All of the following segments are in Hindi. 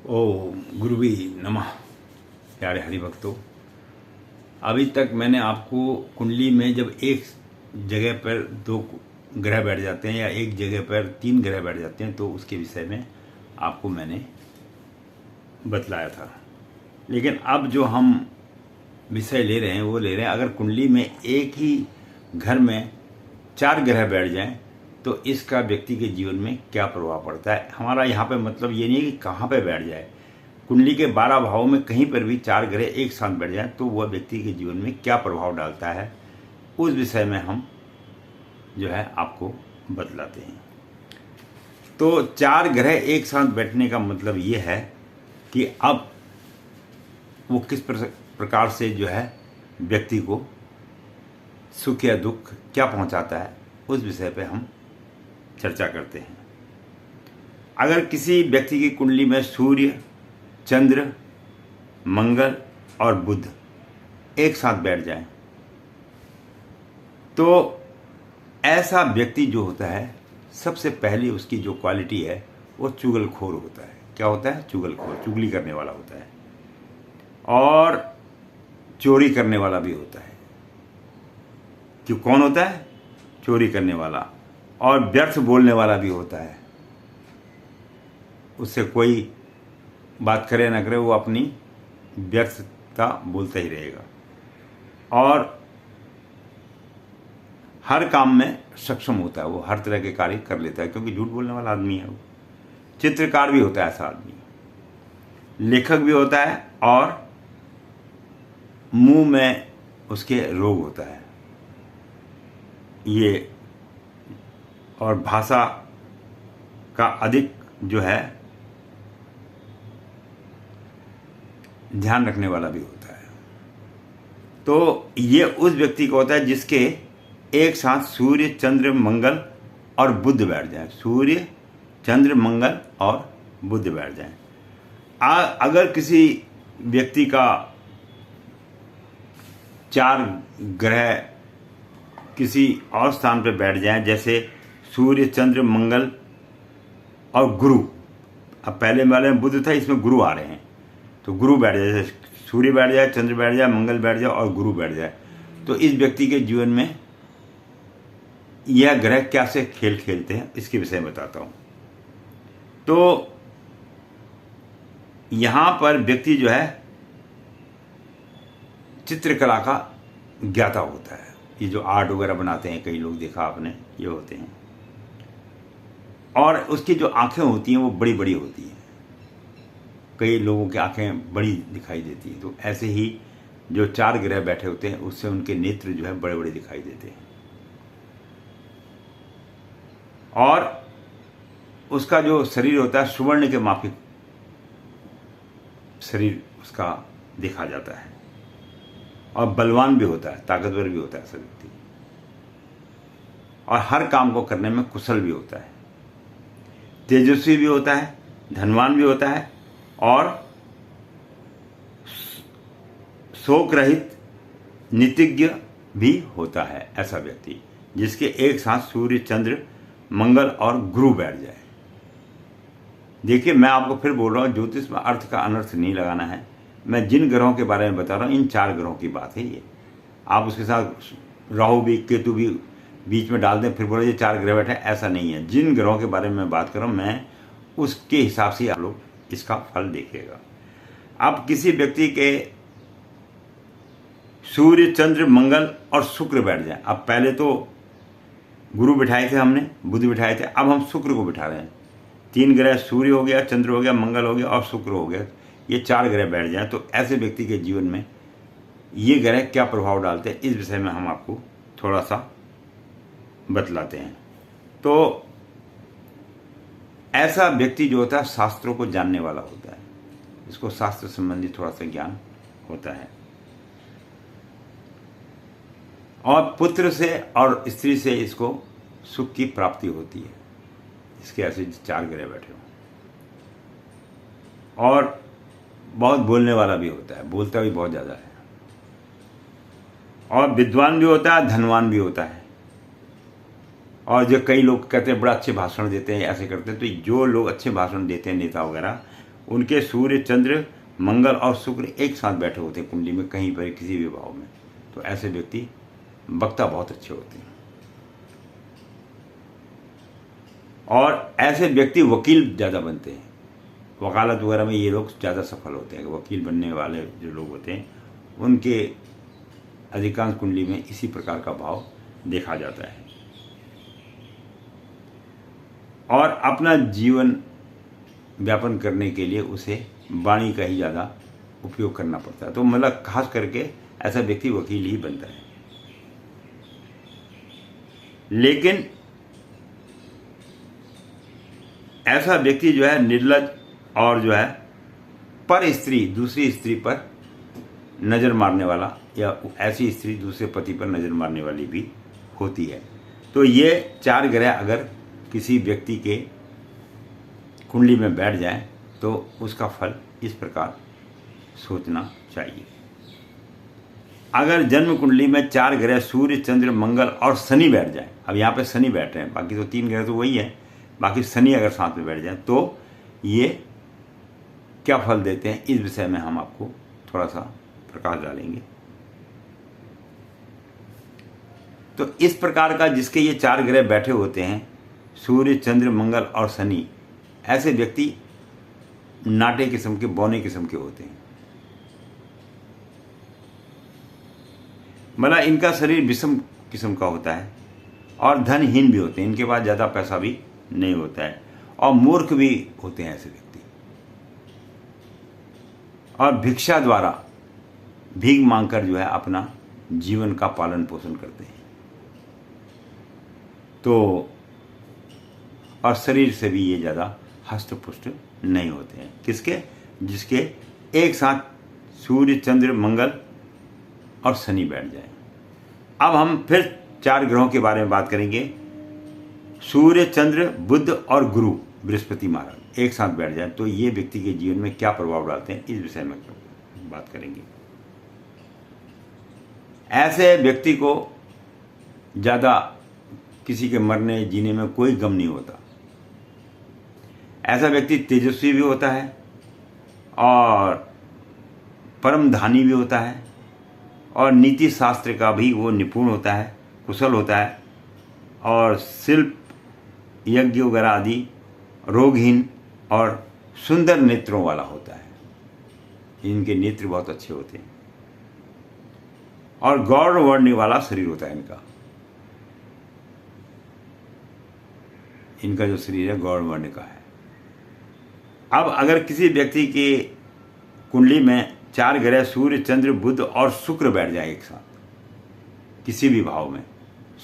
ओम गुरुवी नमः। प्यारे हरिभक्तों, अभी तक मैंने आपको कुंडली में जब एक जगह पर दो ग्रह बैठ जाते हैं या एक जगह पर तीन ग्रह बैठ जाते हैं तो उसके विषय में आपको मैंने बतलाया था। लेकिन अब जो हम विषय ले रहे हैं वो ले रहे हैं, अगर कुंडली में एक ही घर में चार ग्रह बैठ जाएं तो इसका व्यक्ति के जीवन में क्या प्रभाव पड़ता है। हमारा यहाँ पे मतलब ये नहीं है कि कहाँ पे बैठ जाए, कुंडली के 12 भावों में कहीं पर भी चार ग्रह एक साथ बैठ जाएं तो वह व्यक्ति के जीवन में क्या प्रभाव डालता है, उस विषय में हम जो है आपको बतलाते हैं। तो चार ग्रह एक साथ बैठने का मतलब ये है कि अब वो किस प्रकार से जो है व्यक्ति को सुख या दुख क्या पहुंचाता है, उस विषय पे हम चर्चा करते हैं। अगर किसी व्यक्ति की कुंडली में सूर्य, चंद्र, मंगल और बुध एक साथ बैठ जाए तो ऐसा व्यक्ति जो होता है, सबसे पहली उसकी जो क्वालिटी है वो चुगलखोर होता है। क्या होता है? चुगलखोर, चुगली करने वाला होता है और चोरी करने वाला भी होता है। क्यों? कौन होता है? चोरी करने वाला, और व्यर्थ बोलने वाला भी होता है। उससे कोई बात करे ना करे, वो अपनी व्यर्थता बोलता ही रहेगा और हर काम में सक्षम होता है। वो हर तरह के कार्य कर लेता है क्योंकि झूठ बोलने वाला आदमी है। वो चित्रकार भी होता है ऐसा आदमी, लेखक भी होता है और मुंह में उसके रोग होता है ये, और भाषा का अधिक जो है ध्यान रखने वाला भी होता है। तो ये उस व्यक्ति को होता है जिसके एक साथ सूर्य, चंद्र, मंगल और बुध बैठ जाए। सूर्य, चंद्र, मंगल और बुध बैठ जाए। अगर किसी व्यक्ति का चार ग्रह किसी और स्थान पर बैठ जाए, जैसे सूर्य, चंद्र, मंगल और गुरु। अब पहले वाले में बुध था, इसमें गुरु आ रहे हैं, तो गुरु बैठ जाए। जैसे सूर्य बैठ जाए, चंद्र बैठ जाए, मंगल बैठ जाए और गुरु बैठ जाए तो इस व्यक्ति के जीवन में यह ग्रह क्या से खेल खेलते हैं, इसके विषय में बताता हूं। तो यहां पर व्यक्ति जो है चित्रकला का ज्ञाता होता है। ये जो आर्ट वगैरह बनाते हैं, कई लोग देखा आपने, ये होते हैं। और उसकी जो आंखें होती हैं वो बड़ी बड़ी होती हैं। कई लोगों की आंखें बड़ी दिखाई देती हैं। तो ऐसे ही जो चार ग्रह बैठे होते हैं उससे उनके नेत्र जो है बड़े बड़े दिखाई देते हैं। और उसका जो शरीर होता है सुवर्ण के माफिक शरीर उसका देखा जाता है और बलवान भी होता है, ताकतवर भी होता है ऐसा व्यक्ति, और हर काम को करने में कुशल भी होता है, तेजस्वी भी होता है, धनवान भी होता है और शोक रहित नीतिज्ञ भी होता है। ऐसा व्यक्ति जिसके एक साथ सूर्य, चंद्र, मंगल और गुरु बैठ जाए। देखिए, मैं आपको फिर बोल रहा हूँ, ज्योतिष में अर्थ का अनर्थ नहीं लगाना है। मैं जिन ग्रहों के बारे में बता रहा हूँ, इन चार ग्रहों की बात है ये। आप उसके साथ राहु भी, केतु भी बीच में डाल दें फिर बोले ये चार ग्रह बैठे, ऐसा नहीं है। जिन ग्रहों के बारे में मैं बात कर रहा हूँ, मैं उसके हिसाब से आप लोग इसका फल देखिएगा। अब किसी व्यक्ति के सूर्य, चंद्र, मंगल और शुक्र बैठ जाए। अब पहले तो गुरु बिठाए थे हमने, बुध बिठाए थे, अब हम शुक्र को बिठा रहे हैं। तीन ग्रह, सूर्य हो गया, चंद्र हो गया, मंगल हो गया और शुक्र हो गया, ये चार ग्रह बैठ जाए तो ऐसे व्यक्ति के जीवन में ये ग्रह क्या प्रभाव डालते हैं, इस विषय में हम आपको थोड़ा सा बतलाते हैं। तो ऐसा व्यक्ति जो होता है शास्त्रों को जानने वाला होता है, इसको शास्त्र संबंधी थोड़ा सा ज्ञान होता है, और पुत्र से और स्त्री से इसको सुख की प्राप्ति होती है, इसके ऐसे चार ग्रह बैठे हो। और बहुत बोलने वाला भी होता है, बोलता भी बहुत ज़्यादा है, और विद्वान भी होता है, धनवान भी होता है। और जो कई लोग कहते हैं बड़ा अच्छे भाषण देते हैं, ऐसे करते हैं, तो जो लोग अच्छे भाषण देते हैं नेता वगैरह, उनके सूर्य, चंद्र, मंगल और शुक्र एक साथ बैठे होते हैं कुंडली में कहीं पर किसी भी भाव में, तो ऐसे व्यक्ति वक्ता बहुत अच्छे होते हैं। और ऐसे व्यक्ति वकील ज़्यादा बनते हैं, वकालत वगैरह में ये लोग ज़्यादा सफल होते हैं। वकील बनने वाले जो लोग होते हैं उनके अधिकांश कुंडली में इसी प्रकार का भाव देखा जाता है। और अपना जीवन व्यापन करने के लिए उसे वाणी का ही ज़्यादा उपयोग करना पड़ता है, तो मतलब खास करके ऐसा व्यक्ति वकील ही बनता है। लेकिन ऐसा व्यक्ति जो है निर्लज और जो है पर स्त्री, दूसरी स्त्री पर नज़र मारने वाला, या ऐसी स्त्री दूसरे पति पर नज़र मारने वाली भी होती है। तो ये 4 ग्रह अगर किसी व्यक्ति के कुंडली में बैठ जाए तो उसका फल इस प्रकार सोचना चाहिए। अगर जन्म कुंडली में 4 ग्रह सूर्य, चंद्र, मंगल और शनि बैठ जाए, अब यहाँ पे शनि बैठ रहे हैं, बाकी तो 3 ग्रह तो वही है, बाकी शनि अगर साथ में बैठ जाए तो ये क्या फल देते हैं, इस विषय में हम आपको थोड़ा सा प्रकाश डालेंगे। तो इस प्रकार का जिसके ये 4 ग्रह बैठे होते हैं, सूर्य, चंद्र, मंगल और शनि, ऐसे व्यक्ति नाटे किस्म के, बौने किस्म के होते हैं। मतलब इनका शरीर विषम किस्म का होता है और धनहीन भी होते हैं, इनके पास ज़्यादा पैसा भी नहीं होता है, और मूर्ख भी होते हैं ऐसे व्यक्ति, और भिक्षा द्वारा भीख मांगकर जो है अपना जीवन का पालन पोषण करते हैं। तो और शरीर से भी ये ज़्यादा हष्ट-पुष्ट नहीं होते हैं। किसके? जिसके एक साथ सूर्य, चंद्र, मंगल और शनि बैठ जाए। अब हम फिर 4 ग्रहों के बारे में बात करेंगे। सूर्य, चंद्र, बुध और गुरु बृहस्पति महाराज एक साथ बैठ जाए तो ये व्यक्ति के जीवन में क्या प्रभाव डालते हैं, इस विषय में बात करेंगे। ऐसे व्यक्ति को ज़्यादा किसी के मरने जीने में कोई गम नहीं होता। ऐसा व्यक्ति तेजस्वी भी होता है और परम धानी भी होता है, और नीति शास्त्र का भी वो निपुण होता है, कुशल होता है, और शिल्प, यज्ञ वगैरह आदि, रोगहीन और सुंदर नेत्रों वाला होता है। इनके नेत्र बहुत अच्छे होते हैं, और गौर वर्ण वाला शरीर होता है इनका। इनका जो शरीर है गौर वर्ण का है। अब अगर किसी व्यक्ति की कुंडली में 4 ग्रह सूर्य, चंद्र, बुध और शुक्र बैठ जाए एक साथ, किसी भी भाव में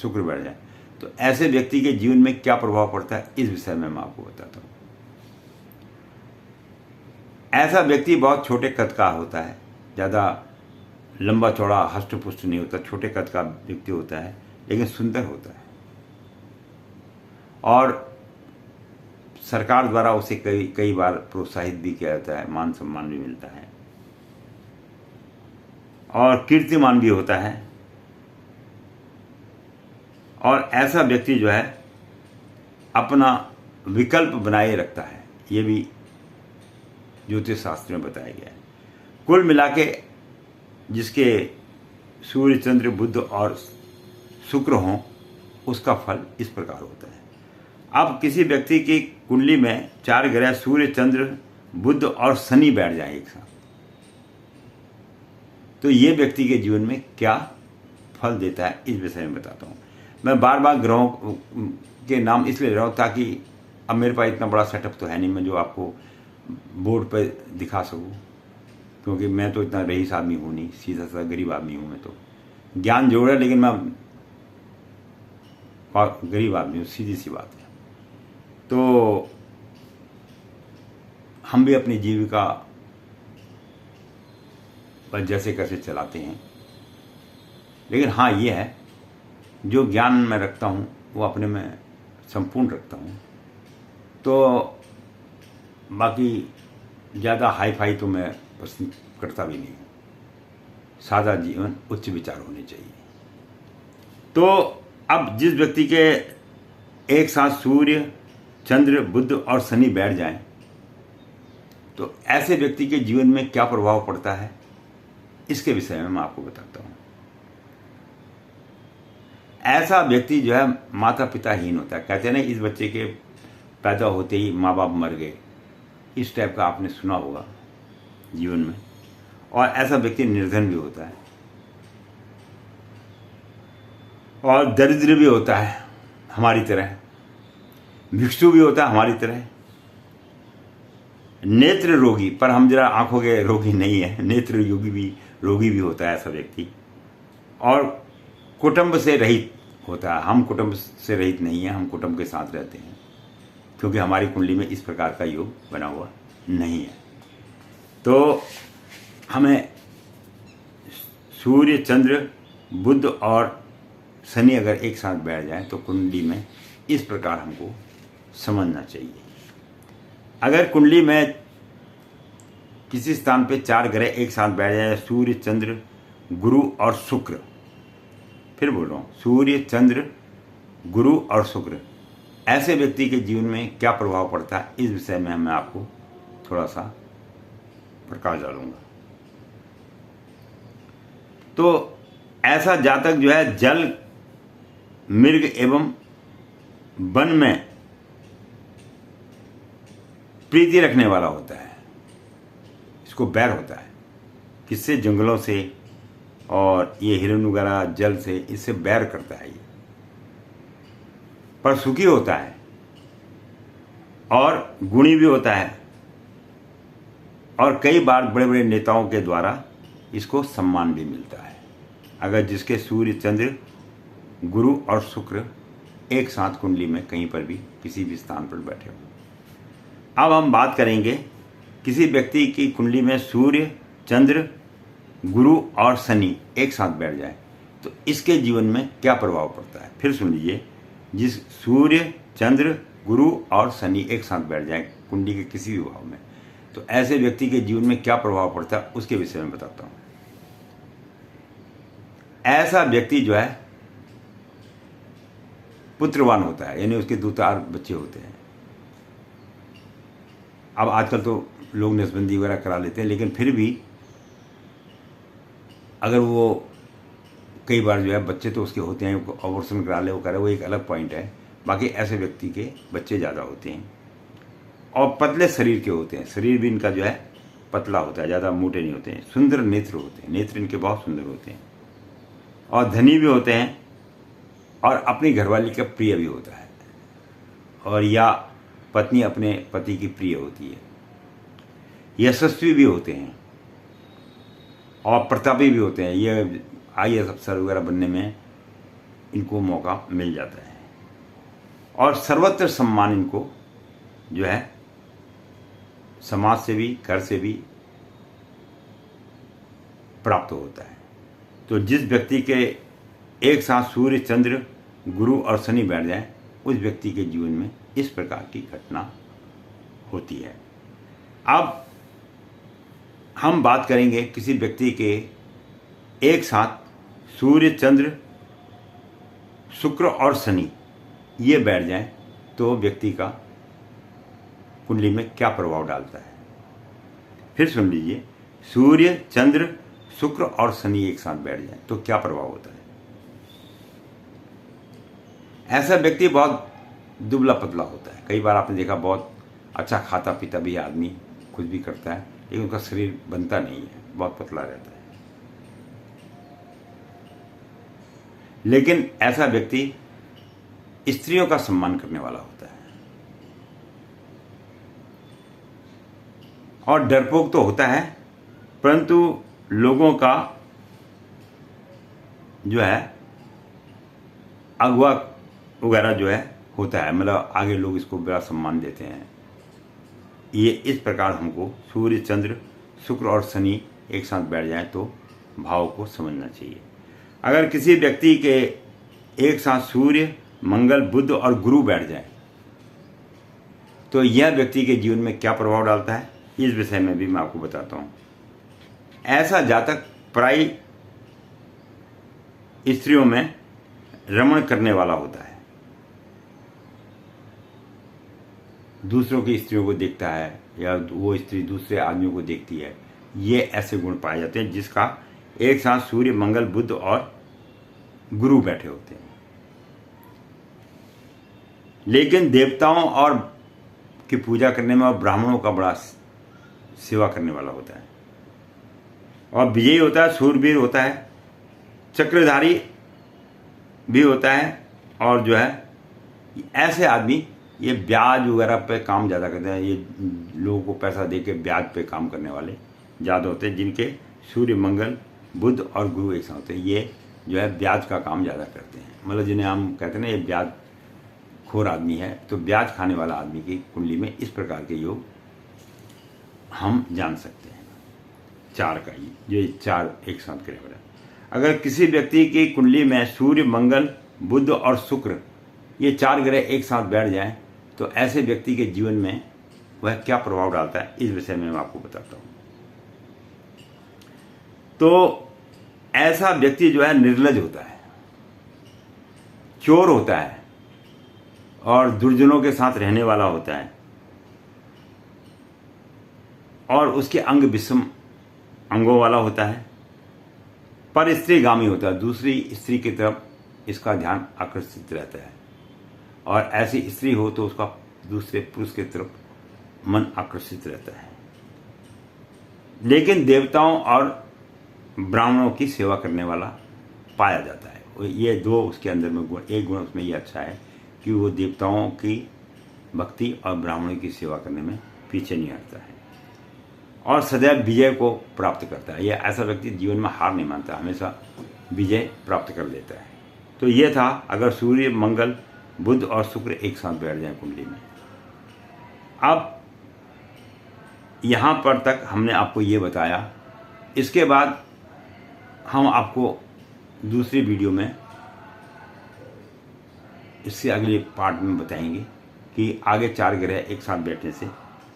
शुक्र बैठ जाए, तो ऐसे व्यक्ति के जीवन में क्या प्रभाव पड़ता है, इस विषय में मैं आपको बताता हूँ। ऐसा व्यक्ति बहुत छोटे कद का होता है, ज़्यादा लंबा चौड़ा हष्ट-पुष्ट नहीं होता, छोटे कद का व्यक्ति होता है, लेकिन सुंदर होता है, और सरकार द्वारा उसे कई बार प्रोत्साहित भी किया जाता है, मान सम्मान भी मिलता है, और कीर्तिमान भी होता है। और ऐसा व्यक्ति जो है अपना विकल्प बनाए रखता है, ये भी ज्योतिष शास्त्र में बताया गया है। कुल मिला के जिसके सूर्य, चंद्र, बुध और शुक्र हों, उसका फल इस प्रकार होता है। अब किसी व्यक्ति की कुंडली में 4 ग्रह सूर्य, चंद्र, बुध और शनि बैठ जाए एक साथ, तो ये व्यक्ति के जीवन में क्या फल देता है, इस विषय में बताता हूँ। मैं बार बार ग्रहों के नाम इसलिए ले रहा हूँ ताकि अब मेरे पास इतना बड़ा सेटअप तो है नहीं मैं जो आपको बोर्ड पर दिखा सकूँ, क्योंकि मैं तो इतना रईस आदमी हूँ नहीं, सीधा सा गरीब आदमी हूँ। मैं तो ज्ञान जरूर है लेकिन मैं गरीब आदमी हूँ, सीधी सी बात है। तो हम भी अपनी जीविका बस जैसे कैसे चलाते हैं, लेकिन हाँ ये है जो ज्ञान मैं रखता हूँ वो अपने में संपूर्ण रखता हूँ। तो बाकी ज़्यादा हाई फाई तो मैं पसंद करता भी नहीं हूँ, सादा जीवन, उच्च विचार होने चाहिए। तो अब जिस व्यक्ति के एक साथ सूर्य, चंद्र, बुध और शनि बैठ जाएं, तो ऐसे व्यक्ति के जीवन में क्या प्रभाव पड़ता है, इसके विषय में मैं आपको बताता हूँ। ऐसा व्यक्ति जो है माता पिताहीन होता है। कहते हैं ना, इस बच्चे के पैदा होते ही माँ बाप मर गए, इस टाइप का आपने सुना होगा जीवन में। और ऐसा व्यक्ति निर्धन भी होता है और दरिद्र भी होता है हमारी तरह, भिक्षु भी होता है हमारी तरह, नेत्र रोगी, पर हम जरा आंखों के रोगी नहीं है, नेत्र रोगी भी होता है ऐसा व्यक्ति। और कुटुंब से रहित होता है। हम कुटुंब से रहित नहीं है, हम कुटुंब के साथ रहते हैं, क्योंकि हमारी कुंडली में इस प्रकार का योग बना हुआ नहीं है। तो हमें सूर्य, चंद्र, बुध और शनि अगर एक साथ बैठ जाए तो कुंडली में इस प्रकार हमको समझना चाहिए। अगर कुंडली में किसी स्थान पे 4 ग्रह एक साथ बैठ जाए, सूर्य, चंद्र, गुरु और शुक्र, फिर बोल रहा हूँ, सूर्य, चंद्र, गुरु और शुक्र, ऐसे व्यक्ति के जीवन में क्या प्रभाव पड़ता है, इस विषय में मैं आपको थोड़ा सा प्रकाश डालूंगा। तो ऐसा जातक जो है जल, मृग एवं वन में प्रीति रखने वाला होता है। इसको बैर होता है किससे? जंगलों से, और ये हिरण वगैरह जल से, इससे बैर करता है ये। पर सुखी होता है और गुणी भी होता है, और कई बार बड़े बड़े नेताओं के द्वारा इसको सम्मान भी मिलता है, अगर जिसके सूर्य, चंद्र, गुरु और शुक्र एक साथ कुंडली में कहीं पर भी किसी भी स्थान पर बैठे हो। अब हम बात करेंगे किसी व्यक्ति की कुंडली में सूर्य, चंद्र, गुरु और शनि एक साथ बैठ जाए तो इसके जीवन में क्या प्रभाव पड़ता है। फिर सुन लीजिए, जिस सूर्य, चंद्र, गुरु और शनि एक साथ बैठ जाए कुंडली के किसी भी भाव में, तो ऐसे व्यक्ति के जीवन में क्या प्रभाव पड़ता है उसके विषय में बताता हूं। ऐसा व्यक्ति जो है पुत्रवान होता है, यानी उसके 2-4 बच्चे होते हैं। अब आजकल तो लोग नसबंदी वगैरह करा लेते हैं, लेकिन फिर भी अगर वो कई बार जो है बच्चे तो उसके होते हैं, ऑपरेशन करा ले, वो करे, वो एक अलग पॉइंट है। बाकी ऐसे व्यक्ति के बच्चे ज़्यादा होते हैं और पतले शरीर के होते हैं। शरीर भी इनका जो है पतला होता है, ज़्यादा मोटे नहीं होते हैं। सुंदर नेत्र होते हैं, नेत्र इनके बहुत सुंदर होते हैं, और धनी भी होते हैं, और अपनी घरवाली का प्रिय भी होता है, और या पत्नी अपने पति की प्रिय होती है। यशस्वी भी होते हैं और प्रतापी भी होते हैं। ये IAS अफसर वगैरह बनने में इनको मौका मिल जाता है, और सर्वत्र सम्मान इनको जो है समाज से भी, घर से भी प्राप्त होता है। तो जिस व्यक्ति के एक साथ सूर्य, चंद्र, गुरु और शनि बैठ जाए, उस व्यक्ति के जीवन में इस प्रकार की घटना होती है। अब हम बात करेंगे किसी व्यक्ति के एक साथ सूर्य, चंद्र, शुक्र और शनि ये बैठ जाए तो व्यक्ति का कुंडली में क्या प्रभाव डालता है। फिर सुन लीजिए, सूर्य, चंद्र, शुक्र और शनि एक साथ बैठ जाए तो क्या प्रभाव होता है। ऐसा व्यक्ति बहुत दुबला पतला होता है। कई बार आपने देखा, बहुत अच्छा खाता पीता भी आदमी, कुछ भी करता है, लेकिन उनका शरीर बनता नहीं है, बहुत पतला रहता है। लेकिन ऐसा व्यक्ति स्त्रियों का सम्मान करने वाला होता है, और डरपोक तो होता है, परंतु लोगों का जो है अगवा वगैरह जो है होता है, मतलब आगे लोग इसको बड़ा सम्मान देते हैं। ये इस प्रकार हमको सूर्य, चंद्र, शुक्र और शनि एक साथ बैठ जाए तो भाव को समझना चाहिए। अगर किसी व्यक्ति के एक साथ सूर्य, मंगल, बुध और गुरु बैठ जाए तो यह व्यक्ति के जीवन में क्या प्रभाव डालता है, इस विषय में भी मैं आपको बताता हूँ। ऐसा जातक प्राय स्त्रियों में रमण करने वाला होता है, दूसरों की स्त्रियों को देखता है या वो स्त्री दूसरे आदमियों को देखती है, ये ऐसे गुण पाए जाते हैं जिसका एक साथ सूर्य, मंगल, बुध और गुरु बैठे होते हैं। लेकिन देवताओं और की पूजा करने में और ब्राह्मणों का बड़ा सेवा करने वाला होता है और विजयी होता है, सूरवीर होता है, चक्रधारी भी होता है और जो है ऐसे आदमी ये ब्याज वगैरह पे काम ज़्यादा करते हैं। ये लोगों को पैसा दे के ब्याज पे काम करने वाले ज़्यादा होते हैं, जिनके सूर्य, मंगल, बुध और गुरु एक साथ होते हैं। ये जो है ब्याज का काम ज़्यादा करते हैं, मतलब जिन्हें हम कहते हैं ना ये ब्याज खोर आदमी है। तो ब्याज खाने वाला आदमी की कुंडली में इस प्रकार के योग हम जान सकते हैं। चार का ये चार एक साथ ग्रह वाला। अगर किसी व्यक्ति की कुंडली में सूर्य, मंगल, बुध और शुक्र ये चार ग्रह एक साथ बैठ जाएं तो ऐसे व्यक्ति के जीवन में वह क्या प्रभाव डालता है, इस विषय में मैं आपको बताता हूं। तो ऐसा व्यक्ति जो है निर्लज होता है, चोर होता है और दुर्जनों के साथ रहने वाला होता है और उसके अंग विषम अंगों वाला होता है, पर स्त्रीगामी होता है, दूसरी स्त्री की तरफ इसका ध्यान आकर्षित रहता है और ऐसी स्त्री हो तो उसका दूसरे पुरुष की तरफ मन आकर्षित रहता है। लेकिन देवताओं और ब्राह्मणों की सेवा करने वाला पाया जाता है। ये दो उसके अंदर में गुण, एक गुण उसमें ये अच्छा है कि वो देवताओं की भक्ति और ब्राह्मणों की सेवा करने में पीछे नहीं हटता है और सदैव विजय को प्राप्त करता है। यह ऐसा व्यक्ति जीवन में हार नहीं मानता, हमेशा विजय प्राप्त कर लेता है। तो ये था अगर सूर्य, मंगल, बुध और शुक्र एक साथ बैठ जाए कुंडली में। अब यहाँ पर तक हमने आपको ये बताया। इसके बाद हम आपको दूसरी वीडियो में इससे अगले पार्ट में बताएंगे कि आगे चार ग्रह एक साथ बैठने से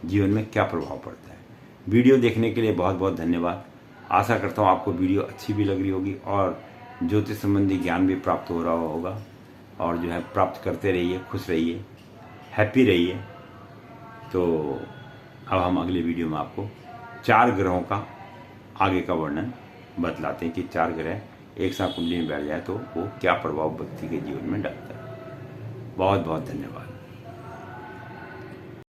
जीवन में क्या प्रभाव पड़ता है। वीडियो देखने के लिए बहुत बहुत धन्यवाद। आशा करता हूँ आपको वीडियो अच्छी भी लग रही होगी और ज्योतिष संबंधी ज्ञान भी प्राप्त हो रहा होगा और जो है प्राप्त करते रहिए, खुश रहिए, हैप्पी रहिए। तो अब हम अगले वीडियो में आपको चार ग्रहों का आगे का वर्णन बतलाते हैं कि चार ग्रह एक साथ कुंडली में बैठ जाए तो वो क्या प्रभाव व्यक्ति के जीवन में डालता है। बहुत बहुत धन्यवाद।